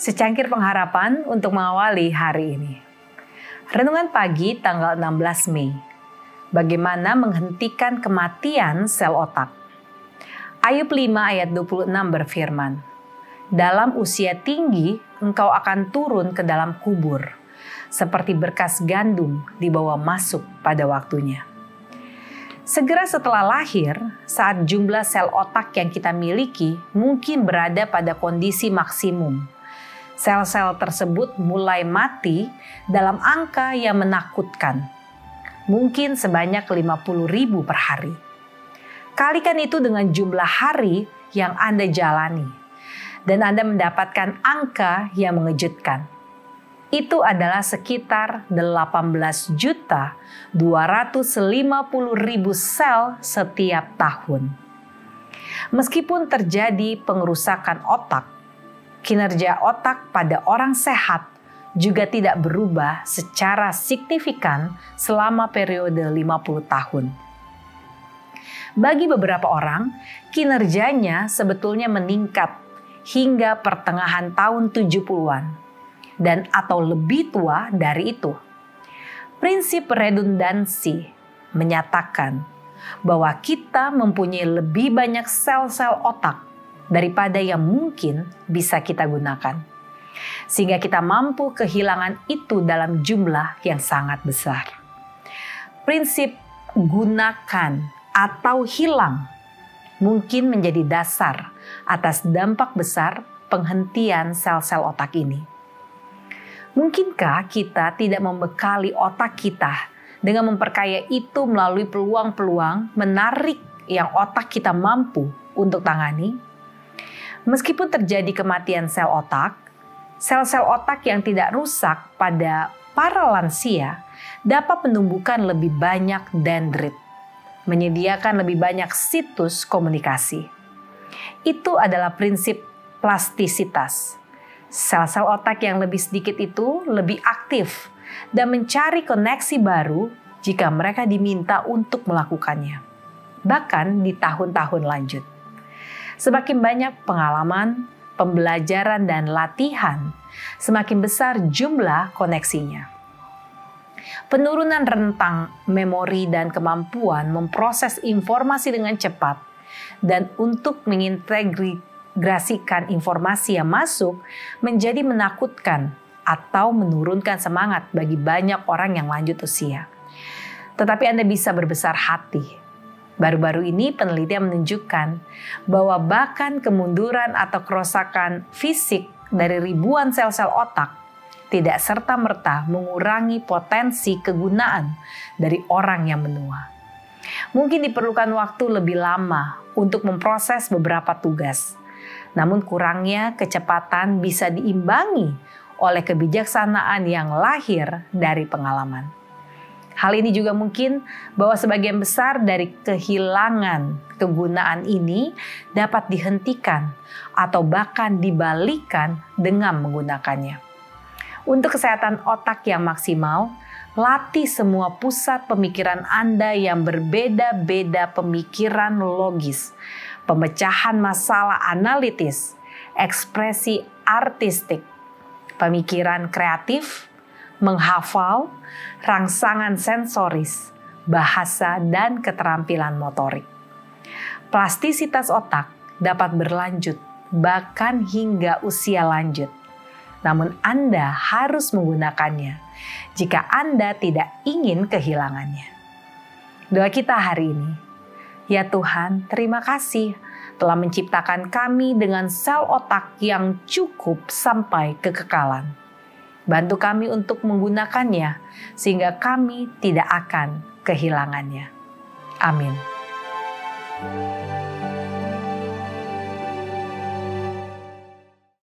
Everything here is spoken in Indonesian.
Secangkir pengharapan untuk mengawali hari ini. Renungan pagi tanggal 16 Mei. Bagaimana menghentikan kematian sel otak? Ayub 5 ayat 26 berfirman, "Dalam usia tinggi engkau akan turun ke dalam kubur, seperti berkas gandum dibawa masuk pada waktunya." Segera setelah lahir, saat jumlah sel otak yang kita miliki mungkin berada pada kondisi maksimum, sel-sel tersebut mulai mati dalam angka yang menakutkan, mungkin sebanyak 50.000 per hari. Kalikan itu dengan jumlah hari yang Anda jalani, dan Anda mendapatkan angka yang mengejutkan. Itu adalah sekitar 18.250.000 sel setiap tahun. Meskipun terjadi pengerusakan otak, kinerja otak pada orang sehat juga tidak berubah secara signifikan selama periode 50 tahun. Bagi beberapa orang, kinerjanya sebetulnya meningkat hingga pertengahan tahun 70-an. Dan atau lebih tua dari itu. Prinsip redundansi menyatakan bahwa kita mempunyai lebih banyak sel-sel otak daripada yang mungkin bisa kita gunakan. Sehingga kita mampu kehilangan itu dalam jumlah yang sangat besar. Prinsip gunakan atau hilang mungkin menjadi dasar atas dampak besar penghentian sel-sel otak ini. Mungkinkah kita tidak membekali otak kita dengan memperkaya itu melalui peluang-peluang menarik yang otak kita mampu untuk tangani? Meskipun terjadi kematian sel otak, sel-sel otak yang tidak rusak pada para lansia dapat menumbuhkan lebih banyak dendrit, menyediakan lebih banyak situs komunikasi. Itu adalah prinsip plastisitas. Sel-sel otak yang lebih sedikit itu lebih aktif dan mencari koneksi baru jika mereka diminta untuk melakukannya, bahkan di tahun-tahun lanjut. Semakin banyak pengalaman, pembelajaran, dan latihan, semakin besar jumlah koneksinya. Penurunan rentang memori dan kemampuan memproses informasi dengan cepat dan untuk mengintegrasikan informasi yang masuk menjadi menakutkan atau menurunkan semangat bagi banyak orang yang lanjut usia. Tetapi Anda bisa berbesar hati. Baru-baru ini penelitian menunjukkan bahwa bahkan kemunduran atau kerusakan fisik dari ribuan sel-sel otak tidak serta-merta mengurangi potensi kegunaan dari orang yang menua. Mungkin diperlukan waktu lebih lama untuk memproses beberapa tugas. Namun kurangnya kecepatan bisa diimbangi oleh kebijaksanaan yang lahir dari pengalaman. Hal ini juga mungkin bahwa sebagian besar dari kehilangan kegunaan ini dapat dihentikan atau bahkan dibalikan dengan menggunakannya. Untuk kesehatan otak yang maksimal, latih semua pusat pemikiran Anda yang berbeda-beda pemikiran logis, pemecahan masalah analitis, ekspresi artistik, pemikiran kreatif, menghafal, rangsangan sensoris, bahasa, dan keterampilan motorik. Plastisitas otak dapat berlanjut bahkan hingga usia lanjut. Namun Anda harus menggunakannya jika Anda tidak ingin kehilangannya. Doa kita hari ini, ya Tuhan, terima kasih telah menciptakan kami dengan sel otak yang cukup sampai kekekalan. Bantu kami untuk menggunakannya sehingga kami tidak akan kehilangannya. Amin.